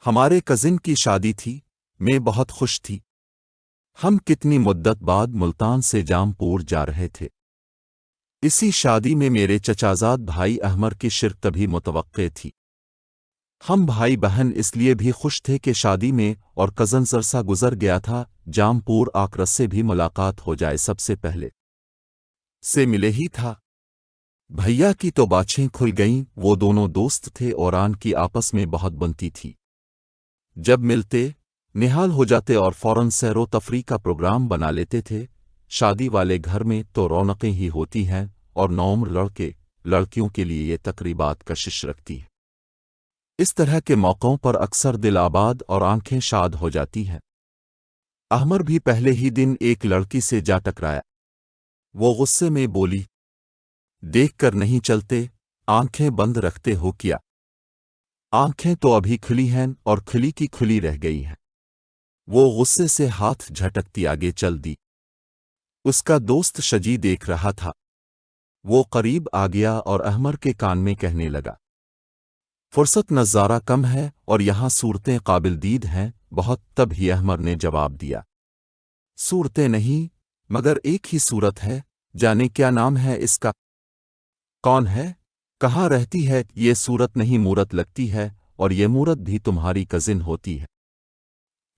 ہمارے کزن کی شادی تھی، میں بہت خوش تھی۔ ہم کتنی مدت بعد ملتان سے جام پور جا رہے تھے۔ اسی شادی میں میرے چچازاد بھائی احمر کی شرکت تبھی متوقع تھی۔ ہم بھائی بہن اس لیے بھی خوش تھے کہ شادی میں اور کزن عرصہ گزر گیا تھا، جام پور آکرس سے بھی ملاقات ہو جائے، سب سے پہلے سے ملے ہی تھا۔ بھیا کی تو باتیں کھل گئیں، وہ دونوں دوست تھے اور آن کی آپس میں بہت بنتی تھی۔ جب ملتے نہال ہو جاتے اور فوراً سیر و تفریح کا پروگرام بنا لیتے تھے۔ شادی والے گھر میں تو رونقیں ہی ہوتی ہیں اور نوعمر لڑکے لڑکیوں کے لیے یہ تقریبات کشش رکھتی ہیں۔ اس طرح کے موقعوں پر اکثر دل آباد اور آنکھیں شاد ہو جاتی ہیں۔ احمر بھی پہلے ہی دن ایک لڑکی سے جا ٹکرایا۔ وہ غصے میں بولی، دیکھ کر نہیں چلتے، آنکھیں بند رکھتے ہو کیا؟ آنکھیں تو ابھی کھلی ہیں اور کھلی کی کھلی رہ گئی ہیں۔ وہ غصے سے ہاتھ جھٹکتی آگے چل دی۔ اس کا دوست شجی دیکھ رہا تھا۔ وہ قریب آ گیا اور احمر کے کان میں کہنے لگا، فرصت نظارہ کم ہے اور یہاں صورتیں قابل دید ہیں بہت۔ تب ہی احمر نے جواب دیا، صورتیں نہیں مگر ایک ہی صورت ہے، جانے کیا نام ہے اس کا؟ کون ہے؟ کہاں رہتی ہے؟ یہ صورت نہیں مورت لگتی ہے، اور یہ مورت بھی تمہاری کزن ہوتی ہے۔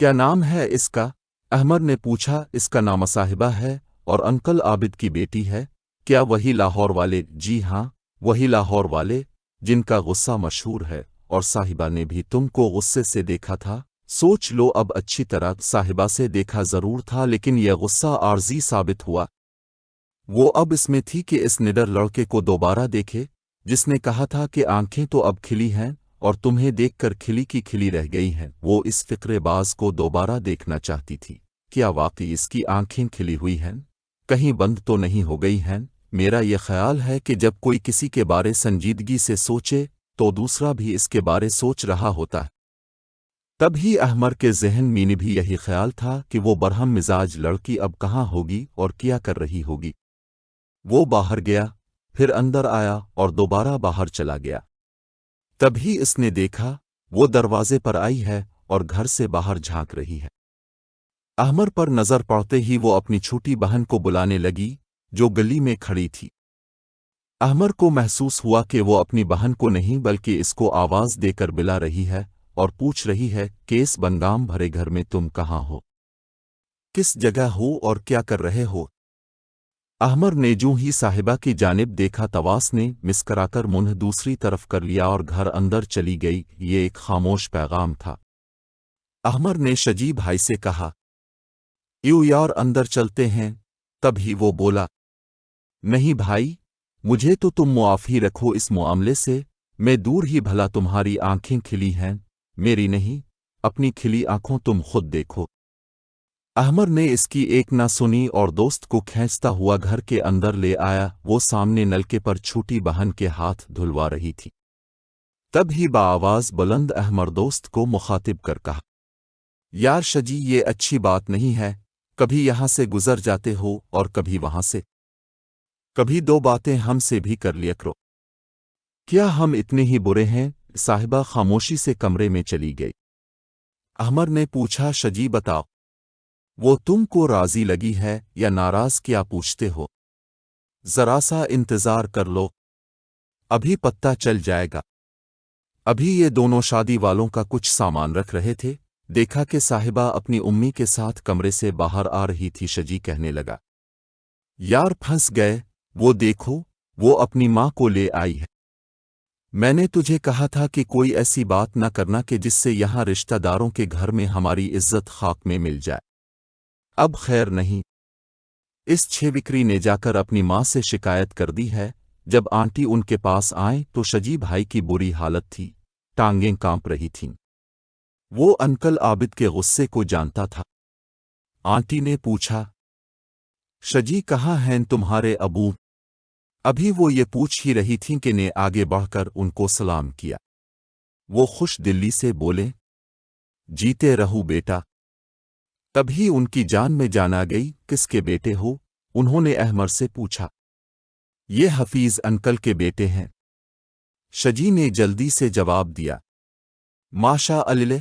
کیا نام ہے اس کا؟ احمر نے پوچھا۔ اس کا نام صاحبہ ہے اور انکل عابد کی بیٹی ہے۔ کیا وہی لاہور والے؟ جی ہاں، وہی لاہور والے جن کا غصہ مشہور ہے، اور صاحبہ نے بھی تم کو غصے سے دیکھا تھا۔ سوچ لو، اب اچھی طرح صاحبہ سے دیکھا ضرور تھا لیکن یہ غصہ عارضی ثابت ہوا۔ وہ اب اس میں تھی کہ اس نڈر لڑکے کو دوبارہ دیکھے جس نے کہا تھا کہ آنکھیں تو اب کھلی ہیں اور تمہیں دیکھ کر کھلی کی کھلی رہ گئی ہیں۔ وہ اس فقرے باز کو دوبارہ دیکھنا چاہتی تھی۔ کیا واقعی اس کی آنکھیں کھلی ہوئی ہیں؟ کہیں بند تو نہیں ہو گئی ہیں؟ میرا یہ خیال ہے کہ جب کوئی کسی کے بارے سنجیدگی سے سوچے تو دوسرا بھی اس کے بارے سوچ رہا ہوتا ہے۔ تب ہی احمر کے ذہن میں بھی یہی خیال تھا کہ وہ برہم مزاج لڑکی اب کہاں ہوگی اور کیا کر رہی ہوگی۔ وہ باہر گیا، پھر اندر آیا اور دوبارہ باہر چلا گیا۔ تبھی اس نے دیکھا وہ دروازے پر آئی ہے اور گھر سے باہر جھانک رہی ہے۔ احمر پر نظر پڑتے ہی وہ اپنی چھوٹی بہن کو بلانے لگی جو گلی میں کھڑی تھی۔ احمر کو محسوس ہوا کہ وہ اپنی بہن کو نہیں بلکہ اس کو آواز دے کر بلا رہی ہے اور پوچھ رہی ہے کہ اس بنگام بھرے گھر میں تم کہاں ہو؟ کس جگہ ہو اور کیا کر رہے ہو؟ احمر نے جو ہی صاحبہ کی جانب دیکھا تواس نے مسکرا کر منہ دوسری طرف کر لیا اور گھر اندر چلی گئی۔ یہ ایک خاموش پیغام تھا۔ احمر نے شجی بھائی سے کہا، یو یار اندر چلتے ہیں۔ تب ہی وہ بولا، نہیں بھائی، مجھے تو تم معافی رکھو اس معاملے سے، میں دور ہی بھلا تمہاری آنکھیں کھلی ہیں، میری نہیں، اپنی کھلی آنکھوں تم خود دیکھو۔ احمر نے اس کی ایک نہ سنی اور دوست کو کھینچتا ہوا گھر کے اندر لے آیا۔ وہ سامنے نلکے پر چھوٹی بہن کے ہاتھ دھلوا رہی تھی۔ تب ہی بآواز بلند احمر دوست کو مخاطب کر کہا، یار شجی، یہ اچھی بات نہیں ہے، کبھی یہاں سے گزر جاتے ہو اور کبھی وہاں سے، کبھی دو باتیں ہم سے بھی کر لیا کرو۔ کیا ہم اتنے ہی برے ہیں؟ صاحبہ خاموشی سے کمرے میں چلی گئی۔ احمر نے پوچھا، شجی بتاؤ، وہ تم کو راضی لگی ہے یا ناراض؟ کیا پوچھتے ہو؟ ذرا سا انتظار کر لو، ابھی پتہ چل جائے گا۔ ابھی یہ دونوں شادی والوں کا کچھ سامان رکھ رہے تھے، دیکھا کہ صاحبہ اپنی امی کے ساتھ کمرے سے باہر آ رہی تھی۔ شجی کہنے لگا، یار پھنس گئے، وہ دیکھو، وہ اپنی ماں کو لے آئی ہے۔ میں نے تجھے کہا تھا کہ کوئی ایسی بات نہ کرنا کہ جس سے یہاں رشتہ داروں کے گھر میں ہماری عزت خاک میں مل جائے۔ اب خیر نہیں، اس چھیوکری نے جا کر اپنی ماں سے شکایت کر دی ہے۔ جب آنٹی ان کے پاس آئیں تو شجی بھائی کی بری حالت تھی، ٹانگیں کانپ رہی تھیں۔ وہ انکل عابد کے غصے کو جانتا تھا۔ آنٹی نے پوچھا، شجی کہاں ہیں تمہارے ابو؟ ابھی وہ یہ پوچھ ہی رہی تھیں کہ نے آگے بڑھ کر ان کو سلام کیا۔ وہ خوش دلی سے بولے، جیتے رہو بیٹا۔ تبھی ان کی جان میں جان آ گئی۔ کس کے بیٹے ہو؟ انہوں نے احمر سے پوچھا۔ یہ حفیظ انکل کے بیٹے ہیں، شجی نے جلدی سے جواب دیا۔ ماشاء اللہ،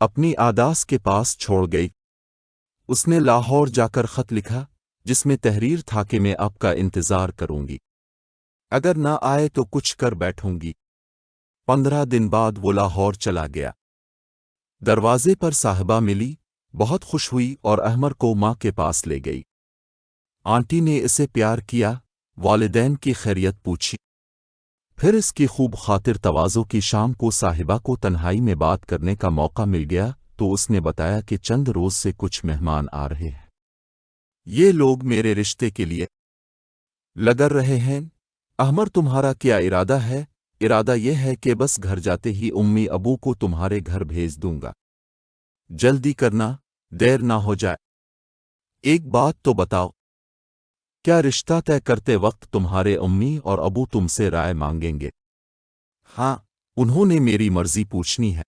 اپنی آداس کے پاس چھوڑ گئی۔ اس نے لاہور جا کر خط لکھا جس میں تحریر تھا کہ میں آپ کا انتظار کروں گی، اگر نہ آئے تو کچھ کر بیٹھوں گی۔ 15 دن بعد وہ لاہور چلا گیا۔ دروازے پر صاحبہ ملی، بہت خوش ہوئی اور احمر کو ماں کے پاس لے گئی۔ آنٹی نے اسے پیار کیا، والدین کی خیریت پوچھی، پھر اس کی خوب خاطر تواضع کی شام کو صاحبہ کو تنہائی میں بات کرنے کا موقع مل گیا تو اس نے بتایا کہ چند روز سے کچھ مہمان آ رہے ہیں، یہ لوگ میرے رشتے کے لیے لگر رہے ہیں۔ احمر تمہارا کیا ارادہ ہے؟ ارادہ یہ ہے کہ بس گھر جاتے ہی امی ابو کو تمہارے گھر بھیج دوں گا، جلدی کرنا، دیر نہ ہو جائے۔ ایک بات تو بتاؤ، کیا رشتہ طے کرتے وقت تمہارے امی اور ابو تم سے رائے مانگیں گے؟ ہاں، انہوں نے میری مرضی پوچھنی ہے،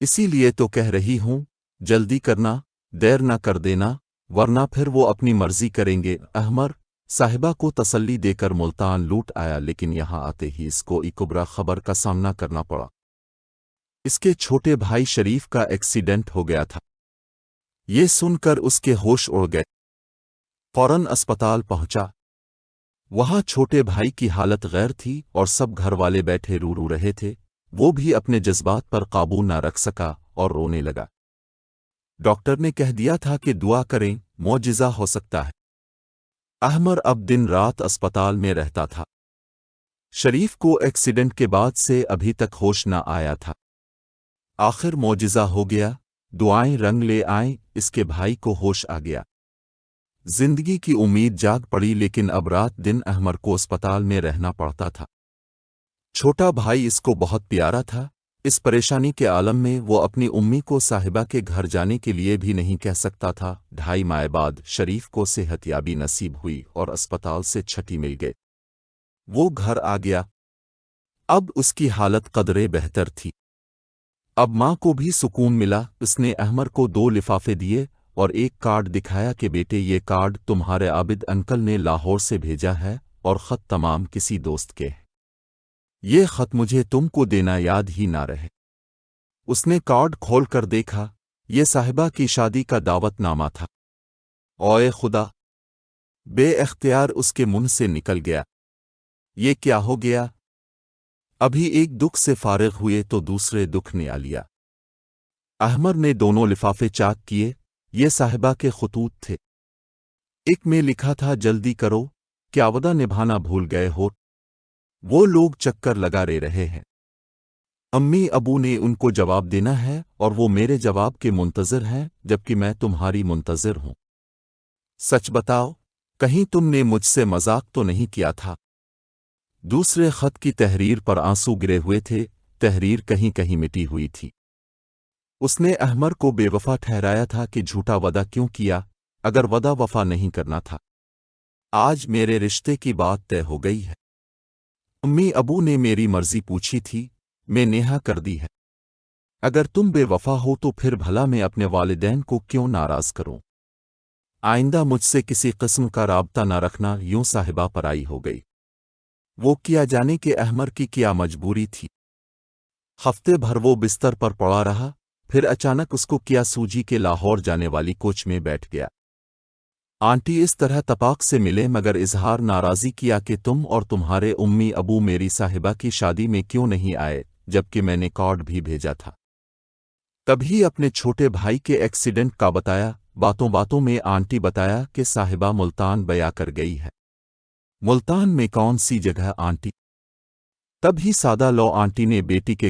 اسی لیے تو کہہ رہی ہوں جلدی کرنا، دیر نہ کر دینا، ورنہ پھر وہ اپنی مرضی کریں گے۔ احمر صاحبہ کو تسلی دے کر ملتان لوٹ آیا، لیکن یہاں آتے ہی اس کو ایک بڑا خبر کا سامنا کرنا پڑا۔ اس کے چھوٹے بھائی شریف کا ایکسیڈنٹ ہو گیا تھا۔ یہ سن کر اس کے ہوش اڑ گئے، فوراً اسپتال پہنچا۔ وہاں چھوٹے بھائی کی حالت غیر تھی اور سب گھر والے بیٹھے رو رہے تھے۔ وہ بھی اپنے جذبات پر قابو نہ رکھ سکا اور رونے لگا۔ ڈاکٹر نے کہہ دیا تھا کہ دعا کریں، معجزہ ہو سکتا ہے۔ احمر اب دن رات اسپتال میں رہتا تھا۔ شریف کو ایکسیڈنٹ کے بعد سے ابھی تک ہوش نہ آیا تھا۔ آخر معجزہ ہو گیا، دعائیں رنگ لے آئیں، اس کے بھائی کو ہوش آ گیا۔ زندگی کی امید جاگ پڑی، لیکن اب رات دن احمر کو اسپتال میں رہنا پڑتا تھا۔ چھوٹا بھائی اس کو بہت پیارا تھا۔ اس پریشانی کے عالم میں وہ اپنی امی کو صاحبہ کے گھر جانے کے لیے بھی نہیں کہہ سکتا تھا۔ 2.5 ماہ بعد شریف کو صحت یابی نصیب ہوئی اور اسپتال سے چھٹی مل گئی۔ وہ گھر آ گیا۔ اب اس کی حالت قدرے بہتر تھی۔ اب ماں کو بھی سکون ملا۔ اس نے احمر کو 2 لفافے دیے اور ایک کارڈ دکھایا کہ بیٹے یہ کارڈ تمہارے عابد انکل نے لاہور سے بھیجا ہے اور خط تمام کسی دوست کے ہیں۔ یہ خط مجھے تم کو دینا یاد ہی نہ رہے۔ اس نے کارڈ کھول کر دیکھا، یہ صاحبہ کی شادی کا دعوت نامہ تھا۔ اوئے خدا! بے اختیار اس کے منہ سے نکل گیا، یہ کیا ہو گیا؟ ابھی ایک دکھ سے فارغ ہوئے تو دوسرے دکھ نے آ لیا۔ احمر نے دونوں لفافے چاک کیے، یہ صاحبہ کے خطوط تھے۔ ایک میں لکھا تھا جلدی کرو، کیا وعدہ نبھانا بھول گئے ہو؟ وہ لوگ چکر لگا رہے ہیں۔ امی ابو نے ان کو جواب دینا ہے اور وہ میرے جواب کے منتظر ہیں، جبکہ میں تمہاری منتظر ہوں۔ سچ بتاؤ، کہیں تم نے مجھ سے مذاق تو نہیں کیا تھا؟ دوسرے خط کی تحریر پر آنسو گرے ہوئے تھے، تحریر کہیں کہیں مٹی ہوئی تھی۔ اس نے احمر کو بے وفا ٹھہرایا تھا کہ جھوٹا وعدہ کیوں کیا اگر وعدہ وفا نہیں کرنا تھا۔ آج میرے رشتے کی بات طے ہو گئی ہے۔ امی ابو نے میری مرضی پوچھی تھی، میں نیہا کر دی ہے۔ اگر تم بے وفا ہو تو پھر بھلا میں اپنے والدین کو کیوں ناراض کروں؟ آئندہ مجھ سے کسی قسم کا رابطہ نہ رکھنا۔ یوں صاحبہ پر آئی ہو گئی۔ وہ کیا جانے کہ احمر کی کیا مجبوری تھی۔ ہفتے بھر وہ بستر پر پڑا رہا، پھر اچانک اس کو کیا سوجی کے لاہور جانے والی کوچ میں بیٹھ گیا۔ آنٹی اس طرح تپاک سے ملے مگر اظہار ناراضی کیا کہ تم اور تمہارے امی ابو میری صاحبہ کی شادی میں کیوں نہیں آئے، جبکہ میں نے کارڈ بھی بھیجا تھا۔ تبھی اپنے چھوٹے بھائی کے ایکسیڈنٹ کا بتایا۔ باتوں باتوں میں آنٹی بتایا کہ صاحبہ ملتان بیا کر گئی ہے۔ ملتان میں کون سی جگہ آنٹی؟ تب ہی سادہ لو آنٹی نے بیٹی کے